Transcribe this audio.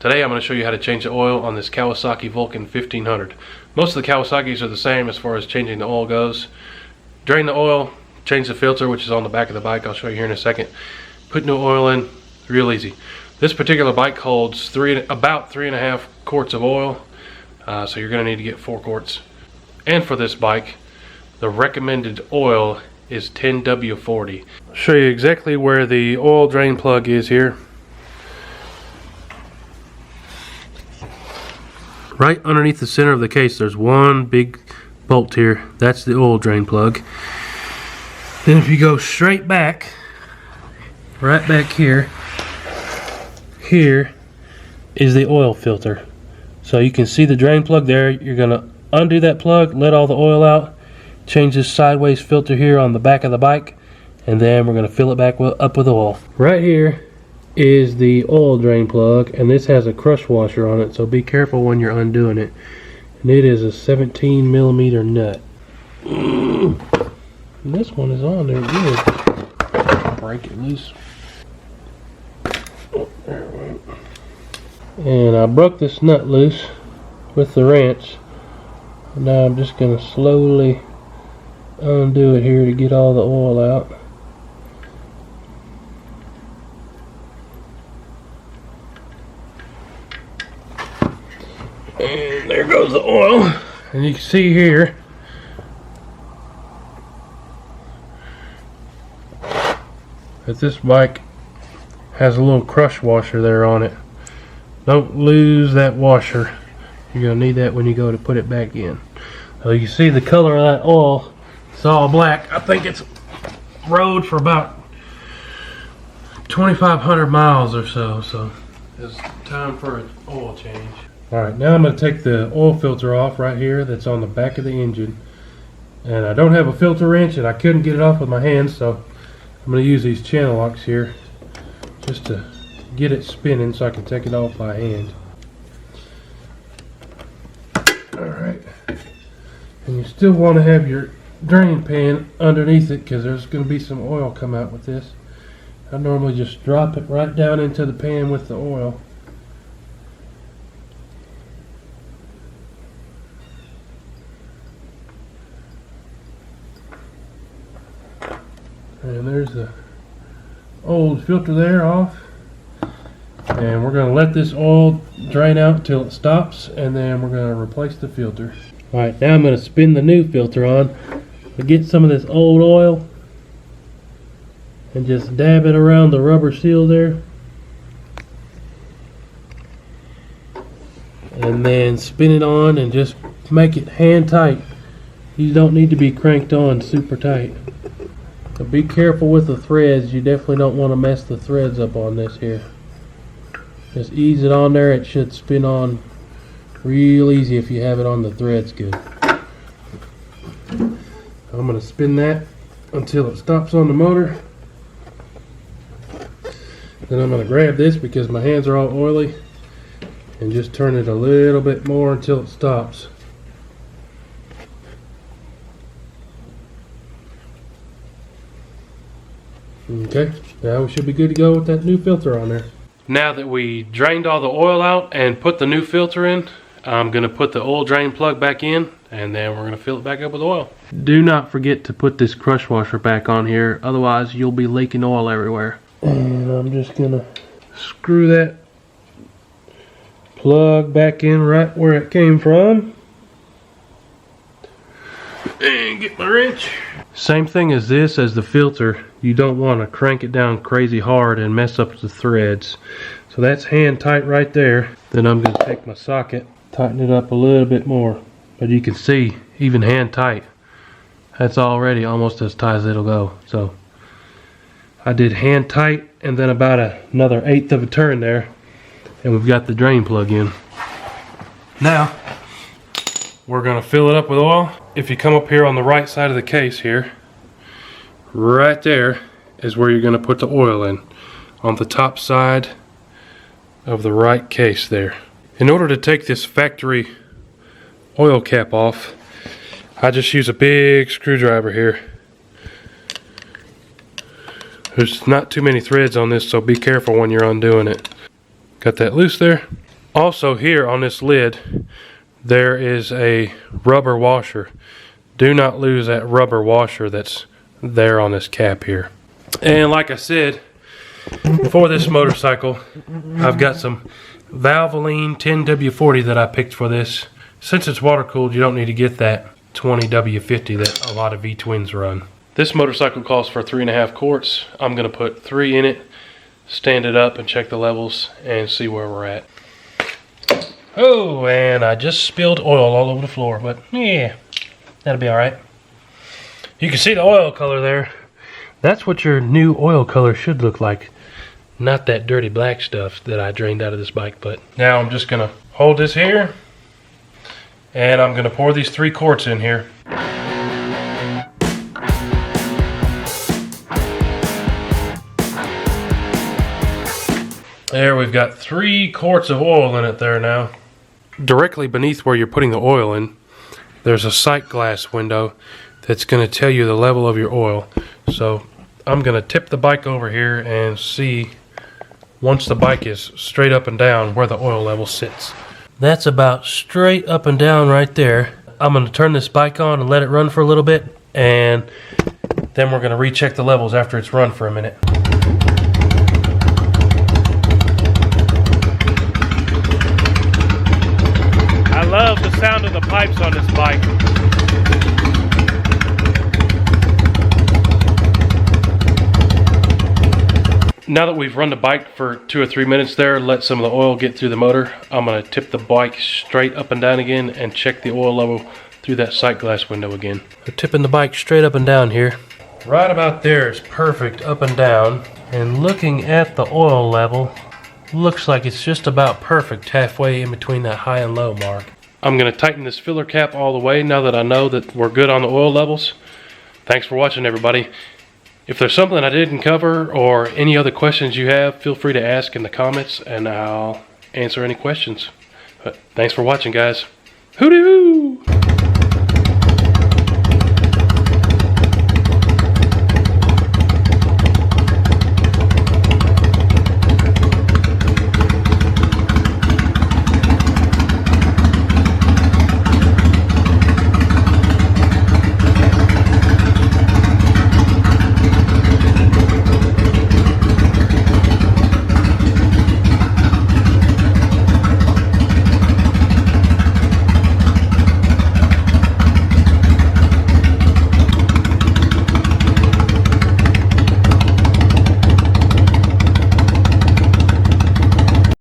Today I'm going to show you how to change the oil on this Kawasaki Vulcan 1500. Most of the Kawasaki's are the same as far as changing the oil goes. Drain the oil, change the filter, which is on the back of the bike. I'll show you here in a second. Put new oil in, real easy. This particular bike holds about 3.5 quarts of oil, so you're going to need to get 4 quarts. And for this bike, the recommended oil is 10W40. I'll show you exactly where the oil drain plug is here. Right underneath the center of the case, there's one big bolt here. That's the oil drain plug. Then if you go straight back, right back here, here is the oil filter. So you can see the drain plug there. You're gonna undo that plug, let all the oil out, change this sideways filter here on the back of the bike, and then we're gonna fill it back up with oil. Right here is the oil drain plug, and this has a crush washer on it, so be careful when you're undoing it. And it is a 17mm nut. And this one is on there good. Break it loose. Oh, there it went. And I broke this nut loose with the wrench. Now I'm just going to slowly undo it here to get all the oil out. And there goes the oil. And you can see here that this bike has a little crush washer there on it. Don't lose that washer. You're going to need that when you go to put it back in. So you see the color of that oil. It's all black. I think it's rode for about 2,500 miles or so. So it's time for an oil change. Alright, now I'm going to take the oil filter off right here that's on the back of the engine. And I don't have a filter wrench and I couldn't get it off with my hands, so I'm going to use these channel locks here just to get it spinning so I can take it off by hand. Alright, and you still want to have your drain pan underneath it because there's going to be some oil come out with this. I normally just drop it right down into the pan with the oil. And there's the old filter there off. And we're going to let this oil drain out until it stops, and then we're going to replace the filter. Alright, now I'm going to spin the new filter on to get some of this old oil and just dab it around the rubber seal there. And then spin it on and just make it hand tight. You don't need to be cranked on super tight. So be careful with the threads. You definitely don't want to mess the threads up on this here. Just ease it on there. It should spin on real easy if you have it on the threads good. I'm going to spin that until it stops on the motor. Then I'm going to grab this because my hands are all oily and just turn it a little bit more until it stops. Okay, now we should be good to go with that new filter on there. Now that we drained all the oil out and put the new filter in, I'm going to put the oil drain plug back in, and then we're going to fill it back up with oil. Do not forget to put this crush washer back on here, otherwise you'll be leaking oil everywhere. And I'm just going to screw that plug back in right where it came from. And get my wrench. Same thing as this as the filter. You don't want to crank it down crazy hard and mess up the threads. So that's hand tight right there. Then I'm going to take my socket, tighten it up a little bit more. But you can see, even hand tight, that's already almost as tight as it'll go. So I did hand tight and then about another 1/8 of a turn there, and we've got the drain plug in. Now we're going to fill it up with oil. If you come up here on the right side of the case here, right there is where you're going to put the oil in, on the top side of the right case there. In order to take this factory oil cap off, I just use a big screwdriver here. There's not too many threads on this, so be careful when you're undoing it. Got that loose there. Also here on this lid, there is a rubber washer. Do not lose that rubber washer that's there on this cap here. And like I said, for this motorcycle, I've got some Valvoline 10W40 that I picked for this. Since it's water cooled, you don't need to get that 20W50 that a lot of V-twins run. This motorcycle calls for 3.5 quarts. I'm going to put 3 in it, stand it up and check the levels and see where we're at. Oh, and I just spilled oil all over the floor, but yeah, that'll be alright. You can see the oil color there. That's what your new oil color should look like. Not that dirty black stuff that I drained out of this bike. But now I'm just going to hold this here, and I'm going to pour these 3 quarts in here. There, we've got 3 quarts of oil in it there now. Directly beneath where you're putting the oil in, there's a sight glass window that's going to tell you the level of your oil. So I'm going to tip the bike over here and see, once the bike is straight up and down, where the oil level sits. That's about straight up and down right there. I'm going to turn this bike on and let it run for a little bit, and then we're going to recheck the levels after it's run for a minute. I love the sound of the pipes on this bike. Now that we've run the bike for 2 or 3 minutes there, let some of the oil get through the motor, I'm going to tip the bike straight up and down again and check the oil level through that sight glass window again. We're tipping the bike straight up and down here. Right about there is perfect up and down, and looking at the oil level, looks like it's just about perfect halfway in between that high and low mark. I'm going to tighten this filler cap all the way now that I know that we're good on the oil levels. Thanks for watching, everybody. If there's something I didn't cover or any other questions you have, feel free to ask in the comments and I'll answer any questions. But thanks for watching, guys. Hooty-hoo!